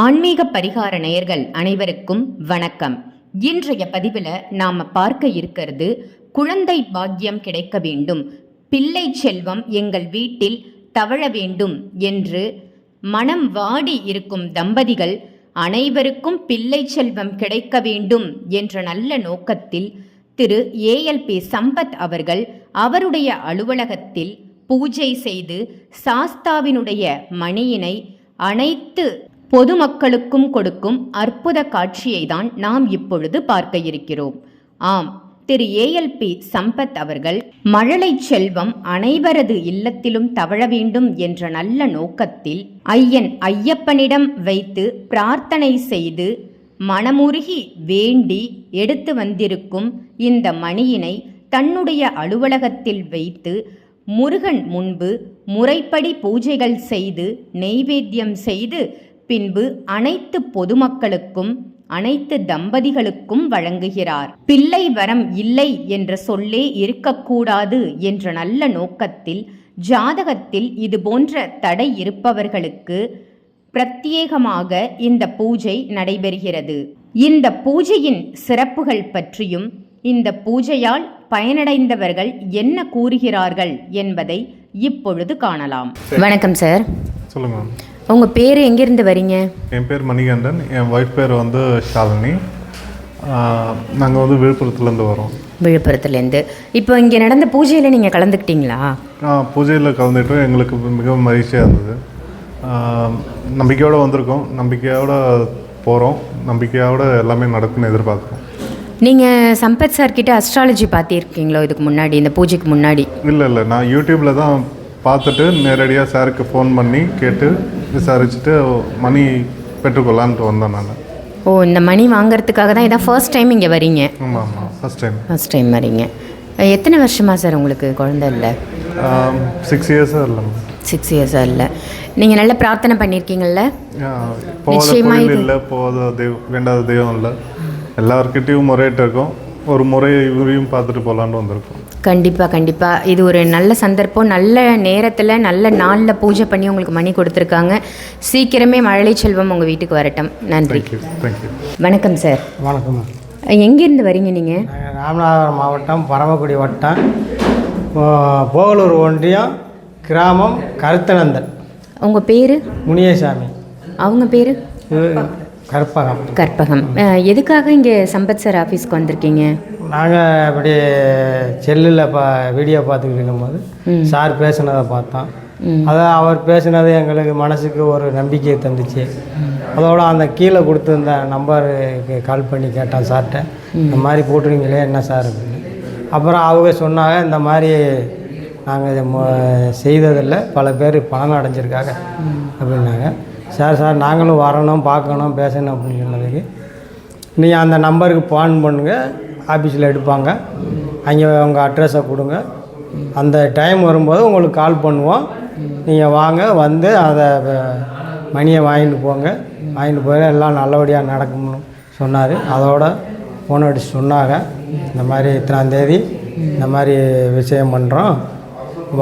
ஆன்மீக பரிகார நேயர்கள் அனைவருக்கும் வணக்கம். இன்றைய பதிவில் நாம் பார்க்க இருக்கிறது, குழந்தை பாக்கியம் கிடைக்க வேண்டும், பிள்ளை செல்வம் எங்கள் வீட்டில் தவழ வேண்டும் என்று மனம் வாடி இருக்கும் தம்பதிகள் அனைவருக்கும் பிள்ளை செல்வம் கிடைக்க வேண்டும் என்ற நல்ல நோக்கத்தில் திரு ALP சம்பத் அவர்கள் அவருடைய அலுவலகத்தில் பூஜை செய்து சாஸ்தாவினுடைய மணியினை அனைத்து பொதுமக்களுக்கும் கொடுக்கும் அற்புத காட்சியை தான் நாம் இப்பொழுது பார்க்க இருக்கிறோம். ஆம், திரு ALP சம்பத் அவர்கள் மழலை செல்வம் அனைவரது இல்லத்திலும் தவழ வேண்டும் என்ற நல்ல நோக்கத்தில் ஐயப்பனிடம் வைத்து பிரார்த்தனை செய்து மனமுருகி வேண்டி எடுத்து வந்திருக்கும் இந்த மணியினை தன்னுடைய அலுவலகத்தில் வைத்து முருகன் முன்பு முறைப்படி பூஜைகள் செய்து நெய்வேத்தியம் செய்து பின்பு அனைத்து பொதுமக்களுக்கும் அனைத்து தம்பதிகளுக்கும் வழங்குகிறார். பிள்ளை வரம் இல்லை என்ற சொல்லே இருக்கக்கூடாது என்ற நல்ல நோக்கத்தில் ஜாதகத்தில் இது போன்ற தடை இருப்பவர்களுக்கு பிரத்யேகமாக இந்த பூஜை நடைபெறுகிறது. இந்த பூஜையின் சிறப்புகள் பற்றியும் இந்த பூஜையால் பயனடைந்தவர்கள் என்ன கூறுகிறார்கள் என்பதை இப்பொழுது காணலாம். வணக்கம் சார். சொல்லுங்க. உங்கள் பேர் எங்கேருந்து வரீங்க? என் பேர் மணிகண்டன், என் ஒய்ஃப் பேர் வந்து ஷாலினி. நாங்கள் வந்து விழுப்புரத்துலேருந்து வரோம். விழுப்புரத்துலேருந்து. இப்போ இங்கே நடந்த பூஜையில் நீங்கள் கலந்துக்கிட்டீங்களா? பூஜையில் கலந்துட்டு எங்களுக்கு மிகவும் மகிழ்ச்சியாக இருந்தது. நம்பிக்கையோடு வந்திருக்கோம், நம்பிக்கையோடு போகிறோம், நம்பிக்கையோடு எல்லாமே நடக்குன்னு எதிர்பார்க்குறோம். நீங்கள் சம்பத் சார்கிட்ட அஸ்ட்ராலஜி பார்த்திருக்கீங்களோ இதுக்கு முன்னாடி, இந்த பூஜைக்கு முன்னாடி? இல்லை, நான் யூடியூப்பில் தான் பார்த்துட்டு நேரடியாக சாருக்கு ஃபோன் பண்ணி கேட்டு விசாரிச்சுட்டு மணி பெற்றுக்கொள்ளான்ட்டு வந்தேன் நான். ஓ, இந்த மணி வாங்கிறதுக்காக தான் இதான் ஃபர்ஸ்ட் டைம் இங்கே வரீங்க? ஆமாம், ஃபர்ஸ்ட் டைம் வரீங்க. எத்தனை வருஷமா சார் உங்களுக்கு குழந்தை இல்லை? 6 இயர்ஸாக இல்லை. 6 இயர்ஸாக இல்லை. நீங்கள் நல்ல பிரார்த்தனை பண்ணியிருக்கீங்கள்ல? நிச்சயமாக இல்லை, போகாத தெய்வம், வேண்டாத தெய்வம் இல்லை. எல்லாருக்கிட்டையும் முறையிட்டு இருக்கோம், ஒரு முறை இவரையும் பார்த்துட்டு போகலான்னு வந்திருக்கோம். கண்டிப்பாக இது ஒரு நல்ல சந்தர்ப்பம். நல்ல நேரத்தில் நல்ல நாளில் பூஜை பண்ணி உங்களுக்கு மணி கொடுத்துருக்காங்க. சீக்கிரமே மழலை செல்வம் உங்கள் வீட்டுக்கு வரட்டும். நன்றி. வணக்கம் சார். வணக்கம். எங்கேருந்து வரீங்க நீங்கள்? ராமநாதபுரம் மாவட்டம் பரமக்குடி வட்டம் போகலூர் ஒன்றியம் கிராமம் கருத்தனந்தன். உங்கள் பேர்? முனியசாமி. அவங்க பேர்? கற்பகம். எதுக்காக இங்கே சம்பத் சார் ஆஃபீஸ்க்கு வந்திருக்கீங்க? நாங்கள் இப்படி செல்லில் வீடியோ பார்த்துக்கிட்டு இருக்கும்போது சார் பேசுனதை பார்த்தோம். அதான் அவர் பேசுனது எங்களுக்கு மனசுக்கு ஒரு நம்பிக்கையை தந்துச்சு. அதோட அந்த கீழே கொடுத்துருந்த நம்பருக்கு கால் பண்ணி கேட்டோம் சார்கிட்ட, இந்த மாதிரி போட்டுருங்களே என்ன சார் அப்படின்னு. அப்புறம் அவங்க சொன்னாங்க, இந்த மாதிரி நாங்கள் செய்ததில் பல பேர் பலன் அடைஞ்சிருக்காங்க அப்படின்னாங்க. சார் நாங்களும் வரணும், பார்க்கணும், பேசணும் அப்படின்னு சொன்னதுக்கு, நீங்கள் அந்த நம்பருக்கு ஃபோன் பண்ணுங்கள், ஆஃபீஸில் எடுப்பாங்க, அங்கே உங்கள் அட்ரஸை கொடுங்க, அந்த டைம் வரும்போது உங்களுக்கு கால் பண்ணுவோம், நீங்கள் வாங்க, வந்து அதை மணியை வாங்கிட்டு போய் எல்லாம் நல்லபடியாக நடக்கும்னு சொன்னார். அதோட ஃபோன் அடிச்சு சொன்னாங்க, இந்த மாதிரி இத்தனாம் தேதி இந்த மாதிரி விஷயம் பண்ணுறோம்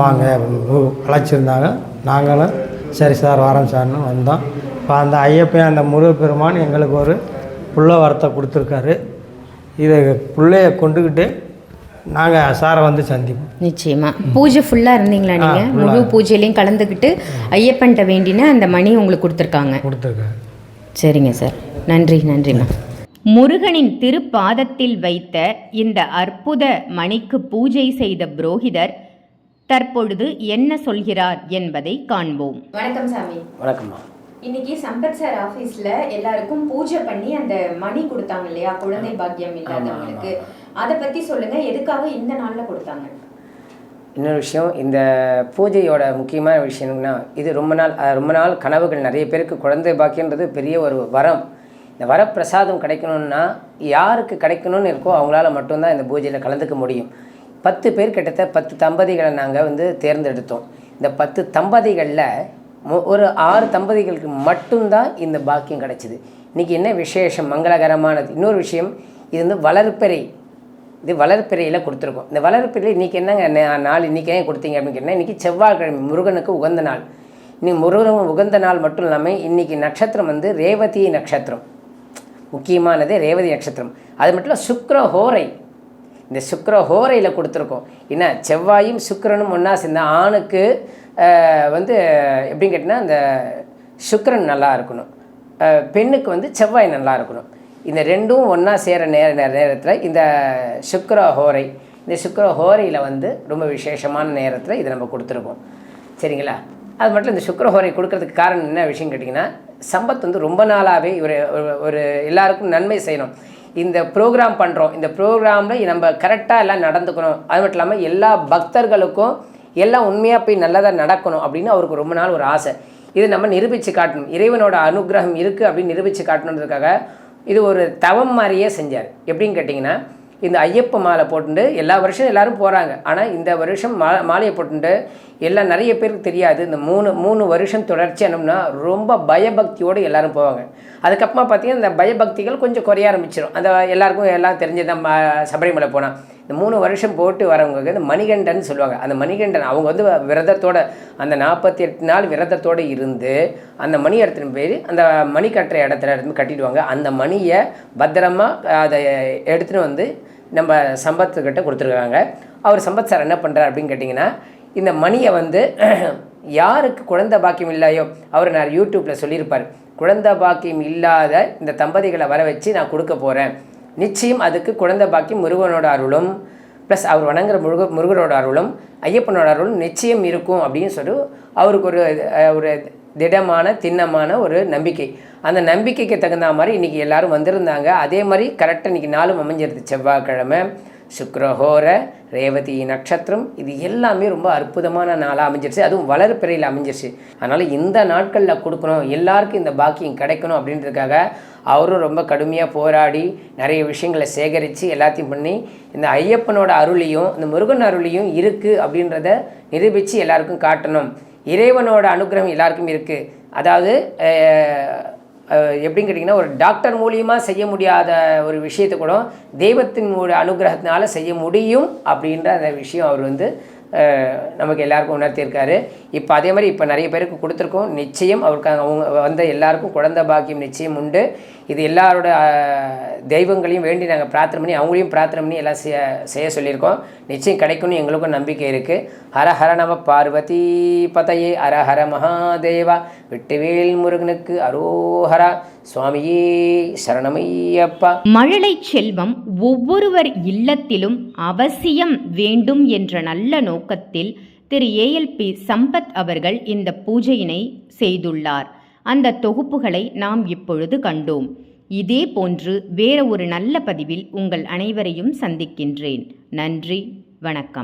வாங்க அப்படின்னு அழைச்சிருந்தாங்க. நாங்களும் சரி சார் வரோம் சார்னு வந்தோம். இப்போ அந்த ஐயப்பன், அந்த முருகப்பெருமான் எங்களுக்கு ஒரு புள்ள வரத்தை கொடுத்துருக்காரு. இதை பிள்ளைய கொண்டுக்கிட்டு நாங்கள் சாரை வந்து சந்திப்போம். நிச்சயமாக. பூஜை ஃபுல்லாக இருந்தீங்களா நீங்கள்? முழு பூஜையிலையும் கலந்துக்கிட்டு ஐயப்பன்கிட்ட வேண்டினா அந்த மணி உங்களுக்கு கொடுத்துருக்காங்க. சரிங்க சார், நன்றிம்மா. முருகனின் திருப்பாதத்தில் வைத்த இந்த அற்புத மணிக்கு பூஜை செய்த புரோகிதர் தற்பொழுது என்ன சொல்கிறார் என்பதை காண்போம். வணக்கம் சாமி. வணக்கம்மா. இன்னைக்கு சம்பத் சார் ஆஃபீஸில் எல்லாருக்கும் பூஜை பண்ணி அந்த மணி கொடுத்தாங்க இல்லையா, குழந்தை பாக்கியம் இல்லாதவங்களுக்கு, அதை பற்றி சொல்லுங்கள். எதுக்காக இந்த நாளில் கொடுத்தாங்க? இன்னொரு விஷயம், இந்த பூஜையோட முக்கியமான விஷயம் என்னன்னா, இது ரொம்ப நாள் கனவுகள், நிறைய பேருக்கு குழந்தை பாக்கியன்றது பெரிய ஒரு வரம். இந்த வரப்பிரசாதம் கிடைக்கணும்னா யாருக்கு கிடைக்கணும்னு இருக்கோ அவங்களால மட்டும்தான் இந்த பூஜையில் கலந்துக்க முடியும். 10 பேர் கிட்டத்தட்ட 10 தம்பதிகளை நாங்கள் தேர்ந்தெடுத்தோம். இந்த 10 தம்பதிகளில் ஒரு 6 தம்பதிகளுக்கு மட்டும்தான் இந்த பாக்கியம் கிடைச்சிது. இன்றைக்கி என்ன விசேஷம், மங்களகரமானது. இன்னொரு விஷயம், இது வளர்ப்பிறை, இது வளர்ப்பிறையில் கொடுத்துருக்கோம். இந்த வளர்ப்பிறை இன்றைக்கி என்னங்க நாள், இன்றைக்கி ஏன் கொடுத்தீங்க அப்படின்னு கேட்டால், இன்றைக்கி செவ்வாய்க்கிழமை, முருகனுக்கு உகந்த நாள். இன்னைக்கு முருகன் உகந்த நாள் மட்டும் இல்லாமல் இன்றைக்கி நட்சத்திரம் வந்து ரேவதி நட்சத்திரம், முக்கியமானது ரேவதி நட்சத்திரம். அது மட்டும் இல்லை சுக்கிரஹோரை, இந்த சுக்கிரஹோரையில் கொடுத்துருக்கோம். ஏன்னா செவ்வாயும் சுக்கிரனும் ஒன்றா சேர்ந்த ஆணுக்கு வந்து எப்படின்னு கேட்டிங்கன்னா இந்த சுக்கிரன் நல்லா இருக்கணும், பெண்ணுக்கு வந்து செவ்வாய் நல்லா இருக்கணும். இந்த ரெண்டும் ஒன்றா சேர நேரத்தில் இந்த சுக்கிரஹோரை, இந்த சுக்கிரஹோரையில் வந்து ரொம்ப விசேஷமான நேரத்தில் இதை நம்ம கொடுத்துருக்கோம். சரிங்களா? அது மட்டும் இந்த சுக்கிரஹோரை கொடுக்கறதுக்கு காரணம் என்ன விஷயம் கேட்டிங்கன்னா, சம்பத் வந்து ரொம்ப நாளாகவே ஒரு எல்லாருக்கும் நன்மை செய்யணும். இந்த ப்ரோக்ராம் பண்ணுறோம், இந்த ப்ரோக்ராமில் நம்ம கரெக்டாக எல்லாம் நடந்துக்கணும். அது மட்டும் இல்லாமல் எல்லா பக்தர்களுக்கும் எல்லாம் உண்மையாக போய் நல்லதாக நடக்கணும் அப்படின்னு அவருக்கு ரொம்ப நாள் ஒரு ஆசை. இது நம்ம நிரூபித்து காட்டணும், இறைவனோட அனுகிரகம் இருக்குது அப்படின்னு நிரூபித்து காட்டணுன்றதுக்காக இது ஒரு தவம் மாதிரியே செஞ்சார். எப்படின்னு கேட்டிங்கன்னா, இந்த ஐயப்ப மாலை போட்டுட்டு எல்லா வருஷம் எல்லோரும் போகிறாங்க. ஆனால் இந்த வருஷம் மாலையை போட்டுட்டு எல்லாம் நிறைய பேருக்கு தெரியாது. இந்த மூணு வருஷம் தொடர்ச்சி என்னம்னா ரொம்ப பயபக்தியோடு எல்லோரும் போவாங்க. அதுக்கப்புறமா பார்த்திங்கன்னா இந்த பயபக்திகள் கொஞ்சம் குறைய ஆரம்பிச்சிடும். அந்த எல்லாருக்கும் எல்லாம் தெரிஞ்சதான் சபரிமலை போனால் இந்த 3 வருஷம் போட்டு வரவங்களுக்கு இந்த மணிகண்டன் சொல்லுவாங்க. அந்த மணிகண்டன் அவங்க வந்து விரதத்தோட அந்த 48 நாள் விரதத்தோடு இருந்து அந்த மணி எடுத்துன்னு போய் அந்த மணி கட்டுற இடத்துல எடுத்து கட்டிடுவாங்க. அந்த மணியை பத்திரமாக அதை எடுத்துகிட்டு வந்து நம்ம சம்பத்துக்கிட்ட கொடுத்துருக்காங்க. அவர் சம்பத் சார் என்ன பண்ணுறார் அப்படின்னு கேட்டிங்கன்னா, இந்த மணியை வந்து யாருக்கு குழந்தை பாக்கியம் இல்லையோ அவர் நான் யூடியூப்பில் சொல்லியிருப்பார், குழந்தை பாக்கியம் இல்லாத இந்த தம்பதிகளை வர வச்சு நான் கொடுக்க போகிறேன், நிச்சயம் அதுக்கு குழந்தை பாக்கியம் முருகனோட அருளும் ப்ளஸ் அவர் வணங்குற முருகனோட அருளும் ஐயப்பனோட அருளும் நிச்சயம் இருக்கும் அப்படின்னு சொல்லி அவருக்கு ஒரு திடமான திண்ணமான ஒரு நம்பிக்கை. அந்த நம்பிக்கைக்கு தகுந்த மாதிரி இன்றைக்கி எல்லோரும் வந்திருந்தாங்க. அதே மாதிரி கரெக்டாக இன்றைக்கி நாளும் அமைஞ்சிருது, செவ்வாய்க்கிழமை, சுக்கிரஹோர, ரேவதி நட்சத்திரம், இது எல்லாமே ரொம்ப அற்புதமான நாளாக அமைஞ்சிருச்சு. அதுவும் வளர்பிறையில் அமைஞ்சிருச்சு. அதனால் இந்த நாட்களில் கொடுக்கணும், எல்லாருக்கும் இந்த பாக்கியம் கிடைக்கணும் அப்படின்றதுக்காக அவரும் ரொம்ப கடுமையாக போராடி நிறைய விஷயங்களை சேகரித்து எல்லாத்தையும் பண்ணி இந்த ஐயப்பனோட அருளையும் இந்த முருகன் அருளையும் இருக்குது அப்படின்றத நிரூபித்து எல்லாருக்கும் காட்டணும். இறைவனோட அனுகிரகம் எல்லாருக்கும் இருக்குது. அதாவது எப்படின்னு கேட்டிங்கன்னா, ஒரு டாக்டர் மூலியமாக செய்ய முடியாத ஒரு விஷயத்தை கூட தெய்வத்தின் அனுகிரகத்தினால செய்ய முடியும் அப்படின்ற அந்த விஷயம் அவர் வந்து நமக்கு எல்லாருக்கும் உணர்த்தியிருக்காரு. இப்போ அதே மாதிரி இப்போ நிறைய பேருக்கு கொடுத்துருக்கோம். நிச்சயம் அவருக்கு அவங்க வந்த எல்லாருக்கும் குழந்தை பாக்கியம் நிச்சயம் உண்டு. இது எல்லாரோட தெய்வங்களையும் வேண்டி நாங்கள் பிரார்த்தனை பண்ணி அவங்களையும் பிரார்த்தனை பண்ணி எல்லாம் செய்ய சொல்லியிருக்கோம். நிச்சயம் கிடைக்கணும், எங்களுக்கும் நம்பிக்கை இருக்குது. ஹர ஹர நம பார்வதி பதையே, ஹர ஹர மகாதேவா, வெட்டுவேல் முருகனுக்கு அரோஹரா, சுவாமியே சரணமையப்பா. மழலை செல்வம் ஒவ்வொருவர் இல்லத்திலும் அவசியம் வேண்டும் என்ற நல்ல நோக்கத்தில் திரு ஏஎல்பி சம்பத் அவர்கள் இந்த பூஜையினை செய்துள்ளார். அந்த தொகுப்புகளை நாம் இப்பொழுது கண்டோம். இதே போன்று வேற ஒரு நல்ல பதிவில் உங்கள் அனைவரையும் சந்திக்கின்றேன். நன்றி, வணக்கம்.